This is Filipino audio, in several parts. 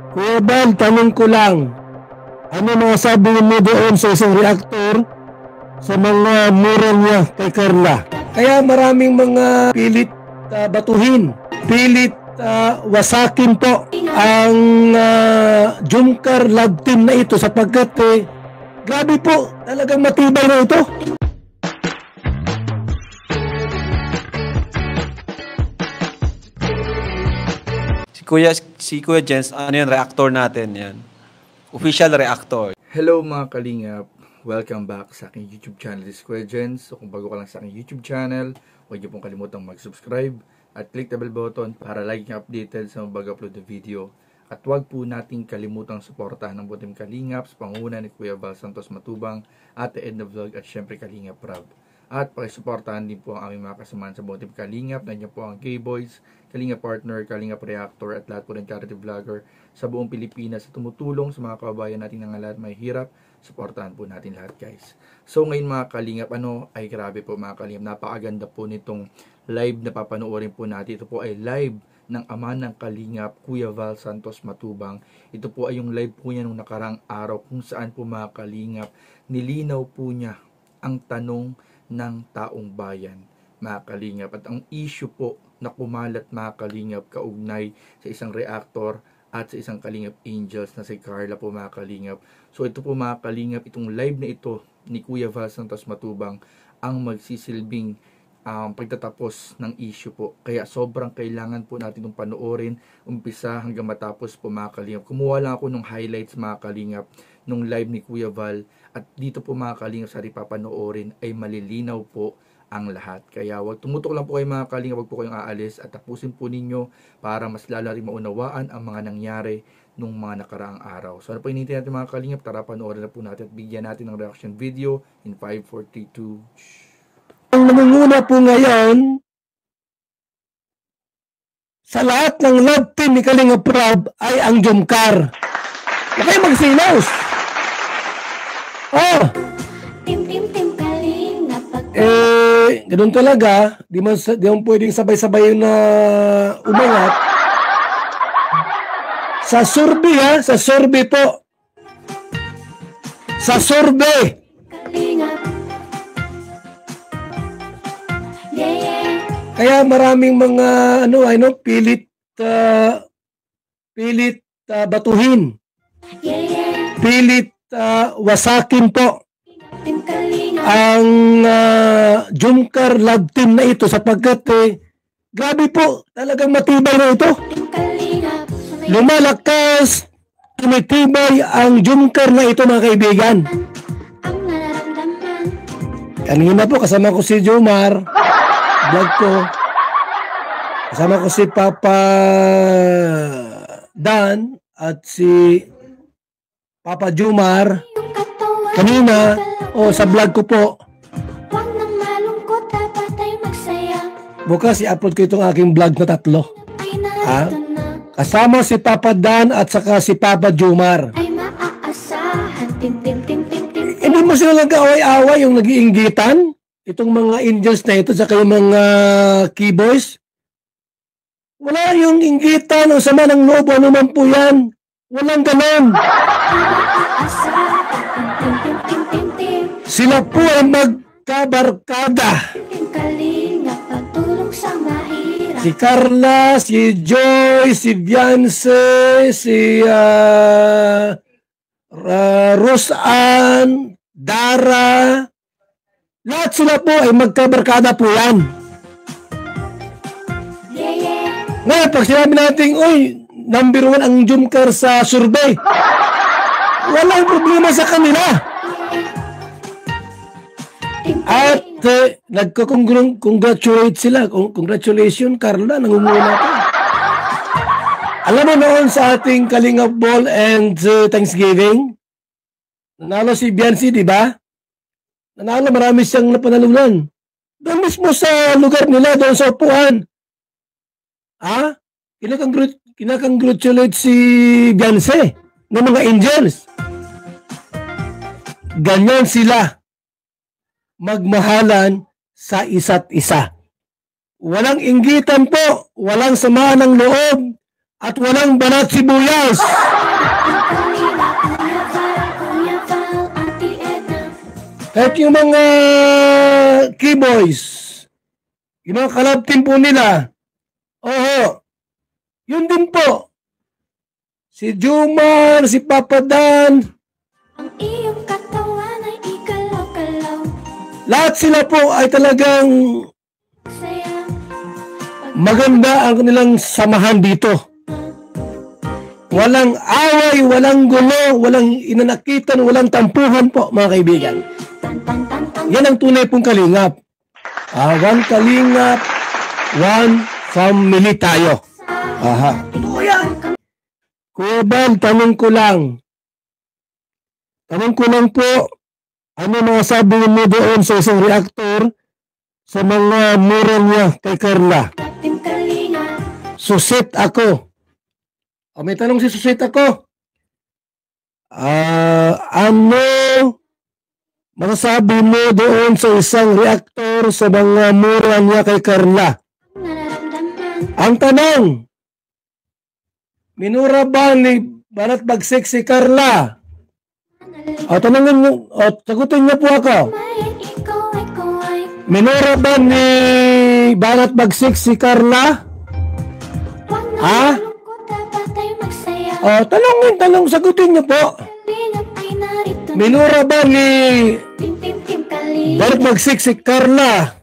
Kuya Bal, tanong ko lang, ano masasabi mo doon sa isang reaktor sa mga mural niya kay Carla? Kaya maraming mga pilit batuhin, pilit wasakin po ang Jumcar Love Team na ito sapagkat grabe po, talagang matibay na ito. Si Kuya Jens, ano yan, reactor natin yan. Official reactor. Hello mga kalingap, welcome back sa aking YouTube channel, this is Kuya Jens. So kung bago ka lang sa aking YouTube channel, huwag niyo pong kalimutang mag-subscribe at click the bell button para lagi kang updated sa mga bago-upload na video. At huwag po nating kalimutang suportahan ng buting kalingap sa panguna ni Kuya Val Santos Matubang at The End of Vlog at syempre Kalingap Rob. At pakisuportahan din po ang aming mga kasamahan sa buting kalingap. Nandiyan po ang K-Boys, Kalingap Partner, Kalingap Reactor at lahat po ng charity vlogger sa buong Pilipinas sa tumutulong sa mga kababayan natin na lahat may hirap. Suportahan po natin lahat, guys. So ngayon mga kalingap, ay grabe po mga kalingap, napakaganda po nitong live na papanoorin po natin. Ito po ay live ng ama ng kalingap, Kuya Val Santos Matubang. Ito po ay yung live po niya nung nakarang araw kung saan po mga kalingap nilinaw po niya ang tanong ng taong bayan, mga kalingap, at ang issue po na kumalat mga kalingap kaugnay sa isang reactor at sa isang Kalingap Angels na si Carla po mga kalingap. So ito po mga kalingap, itong live na ito ni Kuya Val Santos Matubang ang magsisilbing pagtatapos ng issue po. Kaya sobrang kailangan po natin itong panoorin umpisa hanggang matapos po mga kalingap. Kumuha lang ako ng highlights mga kalingap nung live ni Kuya Val, at dito po mga kalingap sa papanoorin ay malilinaw po ang lahat. Kaya wag tumutok lang po kayo mga kalingap, wag po kayong aalis at tapusin po ninyo para mas lalo rin maunawaan ang mga nangyari nung mga nakaraang araw. So ano po hinihintay natin mga kalingap, tara panoorin na po natin at bigyan natin ng reaction video in 5, 4, 3, 2. Ang namunguna po ngayon sa lahat ng love team ni Kalingap Rob ay ang Jumcar. Huwag kayo magsilaws. Ganun talaga, di mo pwedeng sabay-sabay na umangat. Sa survey sa survey po. Sa survey. Kaya maraming mga pilit batuhin. Pilit wasakin po ang Jumcar Love Team na ito sapagkat grabe po, talagang matibay na ito. Lumalakas, tumitibay ang Jumcar na ito mga kaibigan. Kanina po kasama ko si Jomar, vlog ko. Kasama ko si Papa Dan at si Papa Jomar. Kanina, sa vlog ko po. Bukas i-upload ko itong aking vlog na 3. Kasama si Papa Dan at saka si Papa Jomar. Hindi mo sila nag-away-away yung nag-iinggitan? Itong mga angels na ito saka yung mga keyboys? Wala yung inggitan o sama ng loob, ano man po yan. Walang ganon. Sila po ay magkabarkada. Si Carla, si Joy, si Beyonce, si Roseanne, Dara. Lahat sila po ay magkabarkada po yan. Ngayon, pag sinabi natin, number 1 ang Jumcar sa survey, walang problema sa kanila. At nagko-congratulate sila. Congratulations, Carla, nangunguna ka. Alam mo noon sa ating Kalingap Ball and Thanksgiving, nanalo si Beyonce, di ba? Nanalo, marami siyang napanalunan. Doon mismo sa lugar nila, doon sa upuan. Kinakongratulate si Beyonce ng mga angels. Ganyan sila magmahalan sa isa't isa. Walang inggitan po, walang sama ng loob, at walang balat sibuyas. Kahit yung mga keyboys, yung mga kalab team po nila, oo, yun din po. Si Jumar, si Papa Dan, Ang iyong katawan ay ikalaw-kalaw. lahat sila po ay talagang Saya. maganda ang kanilang samahan dito. Walang away, walang gulo, walang inanakitan, walang tampuhan po, mga kaibigan. Tan-tan-tan-tan. Yan ang tunay pong kalingap. One kalingap, one family tayo. Aha. Totoo yan. Kuya Bal, tanong ko lang po, ano mga sabi mo doon sa isang reactor sa mga mura niya kay Carla? Team Kalinga. Susit ako. May tanong si Susit ako. Ano masasabi mo doon sa isang reactor sa mga mura niya kay Carla? Nararamdaman. Ang tanong, minura ba ni Banat Bagsik si Carla? Tanongin mo, sagutin niyo po ako. May ikaw ay Minura ba ni Banat Bagsik si Carla? Huwag na Ah? malungkot, dapat ay magsaya. Tanong, sagutin niyo po. Kalinga ay narito. Minura ba ni Team Kalinga. Banat Bagsik si Carla?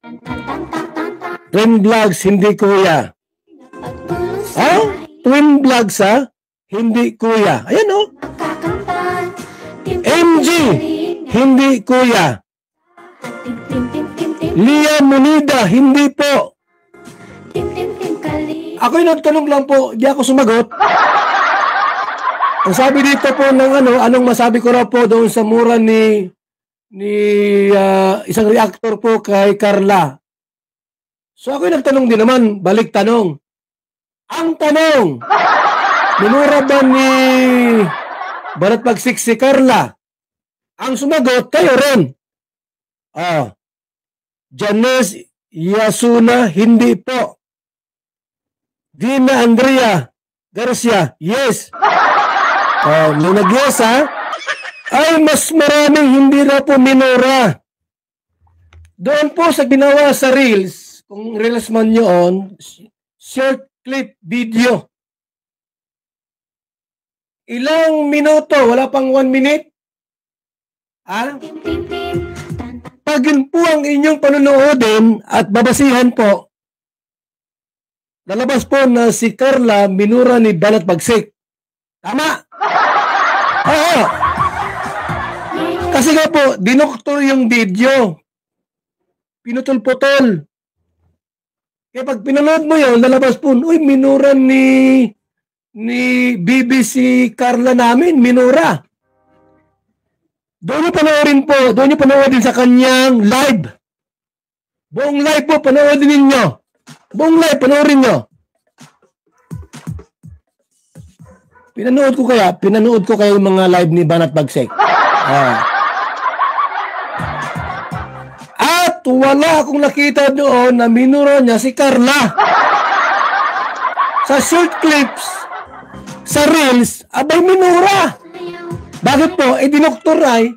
Tan-tan-tan-tan-tan. Twin Vlogs, hindi kuya. Pagtulong sa Twin Vlogs hindi kuya. Ayan o. kakanta. Team MG, Kalinga. hindi kuya. Team Lia Munida, hindi po. Kalinga. Ako'y nagtanong lang po, di ako sumagot. Ang sabi dito po ng anong masabi ko raw po doon sa mura ni isang reactor po kay Carla. So ako'y nagtanong din naman, balik tanong. Ang tanong, minura ba ni Banat Bagsik si Carla? Ang sumagot, kayo rin. Janice Yasuna, hindi po. Dina Andrea Garcia, yes. Nung nag-yes ay mas maraming hindi na po minura. Doon po sa ginawa sa Reels, kung Reels man yun, short clip video. Ilang minuto? Wala pang 1 minute? Pag yun po ang inyong panunoodin at babasihan po, lalabas po na si Carla minura ni Banat Bagsik. Tama? Oo. Kasi nga po, dinoktor yung video. Pinutol-putol. Kaya pag pinanood mo yun, lalabas po, uy, minura ni BBC Carla namin, minura. Doon nyo panoorin po, doon nyo panoorin sa kanyang live. Buong live po, panoorin ninyo. Buong live, panoorin nyo. Pinanood ko kayo yung mga live ni Banat Bagsik. At wala akong nakita doon na minura niya si Carla. Sa short clips, sa Reels, abay minura. Bakit po? Dinoktoray,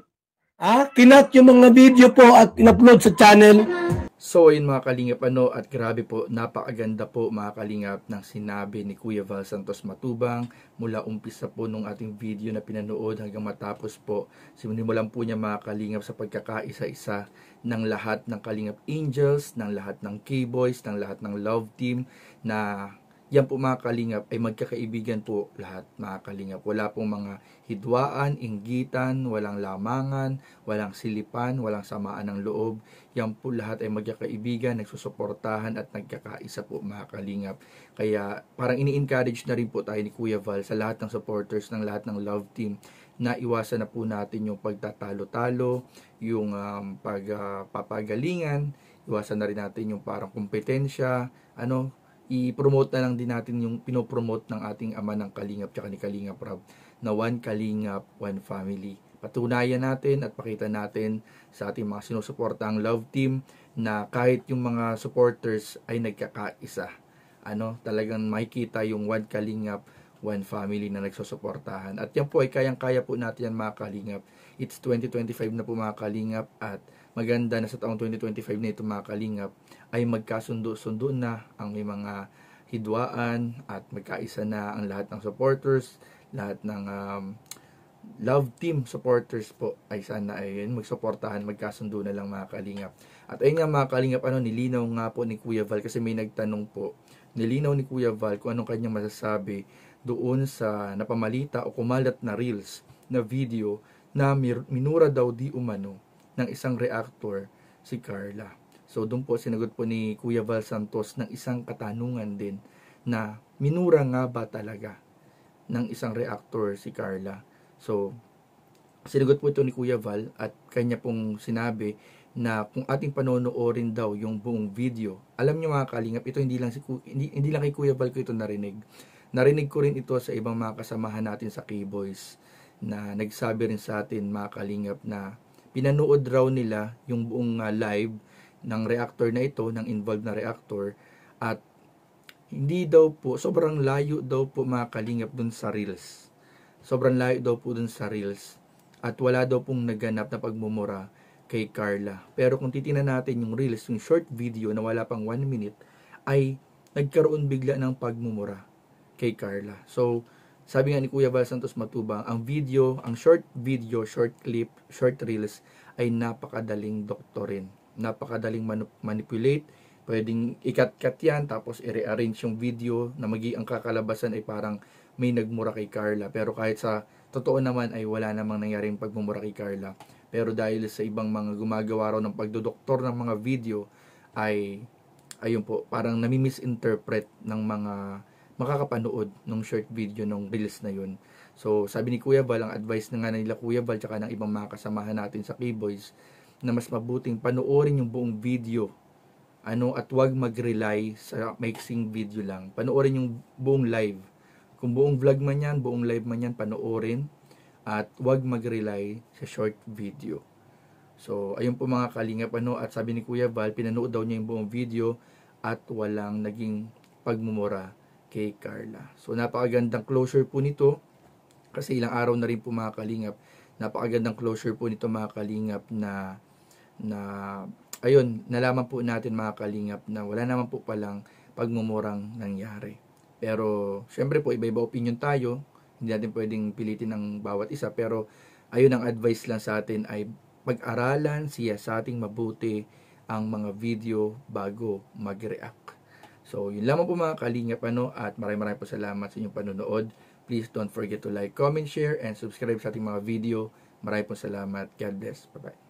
kinat yung mga video po at in-upload sa channel. So ayun mga kalingap, at grabe po, napakaganda po mga kalingap ng sinabi ni Kuya Val Santos Matubang mula umpisa po nung ating video na pinanood hanggang matapos po. Sinimulan po niya mga kalingap sa pagkakaisa-isa ng lahat ng Kalingap Angels, ng lahat ng K-Boys, ng lahat ng Love Team, na yan po mga kalingap ay magkakaibigan po lahat mga kalingap. Wala pong mga hidwaan, inggitan, walang lamangan, walang silipan, walang samaan ng loob. Yan po lahat ay magkakaibigan, nagsusuportahan at nagkakaisa po mga kalingap. Kaya parang ini-encourage na rin po tayo ni Kuya Val sa lahat ng supporters ng lahat ng Love Team na iwasan na po natin yung pagtatalo-talo, yung pagpapagalingan, iwasan na rin natin yung parang kompetensya, i-promote na lang din natin yung pinopromote ng ating ama ng Kalingap tsaka ni Kalingap Rob na one Kalingap, one family. Patunayan natin at pakita natin sa ating mga sinusuportang Love Team na kahit yung mga supporters ay nagkakaisa. talagang makikita yung One Kalingap, One Family na nagsusuportahan. At yan po ay kayang-kaya po natin yan mga Kalingap. It's 2025 na po mga Kalingap, at maganda na sa taong 2025 na ito mga Kalingap ay magkasundo-sundo na ang may mga hidwaan at magkaisa na ang lahat ng supporters, lahat ng love team supporters po ay sana ay magsuportahan, magkasundo na lang mga Kalingap. At ayun nga mga Kalingap, nilinaw nga po ni Kuya Val, kasi may nagtanong po, nilinaw ni Kuya Val kung anong kanyang masasabi doon sa napamalita o kumalat na reels na video na minura daw di umano ng isang reactor si Carla. So doon po sinagot po ni Kuya Val Santos ng isang katanungan din na minura nga ba talaga ng isang reactor si Carla. So sinagot po ito ni Kuya Val at kanya pong sinabi na kung ating panonoorin daw yung buong video. Alam niyo mga Kalingap, ito hindi lang kay Kuya Val ko ito narinig. Narinig ko rin ito sa ibang mga kasamahan natin sa K-Boys na nagsabi rin sa atin mga Kalingap na pinanood raw nila yung buong live ng reactor na ito, ng involved na reactor, at hindi daw po, sobrang layo daw po mga Kalingap dun sa reels. Sobrang layo daw po dun sa reels at wala daw pong naganap na pagmumura kay Carla. Pero kung titingnan natin yung reels, yung short video na wala pang 1 minute, ay nagkaroon bigla ng pagmumura kay Carla. So, sabi nga ni Kuya Val Santos Matubang, ang video, ang short video, short clip, short reels ay napakadaling doktorin. Napakadaling manipulate. Pwedeng ikat-kat yan, tapos i-rearrange yung video na ang kakalabasan ay parang may nagmura kay Carla. Pero kahit sa totoo naman ay wala namang nangyaring pagmumura kay Carla. Pero dahil sa ibang mga gumagawa raw ng pagdodoktor ng mga video ay ayun po, parang nami-misinterpret ng mga makakapanood ng short video ng reels na yun. So sabi ni Kuya Val, ang advice na nga nila Kuya Val tsaka ng ibang mga kasamahan natin sa K-Boys na mas mabuting panoorin yung buong video at wag mag-rely sa mixing video lang. Panoorin yung buong live. Kung buong vlog man yan, buong live man yan, panoorin at wag mag-rely sa short video. So ayun po mga Kalingap, at sabi ni Kuya Val, pinanood daw niya yung buong video at walang naging pagmumura kay Carla. So napakagandang closure po nito, kasi ilang araw na rin po mga Kalingap, napakagandang closure po nito mga Kalingap na ayun, nalaman po natin mga Kalingap na wala naman po palang pagmumurang nangyari. Pero syempre po iba-iba opinion tayo, hindi natin pwedeng pilitin ng bawat isa, pero ayun, ang advice lang sa atin ay pag-aralan siya sa ating mabuti ang mga video bago mag-react. So yun lamang po mga Kalingap, at maraming po salamat sa inyong panonood. Please don't forget to like, comment, share, and subscribe sa ating mga video. Maraming po salamat. God bless. Bye-bye.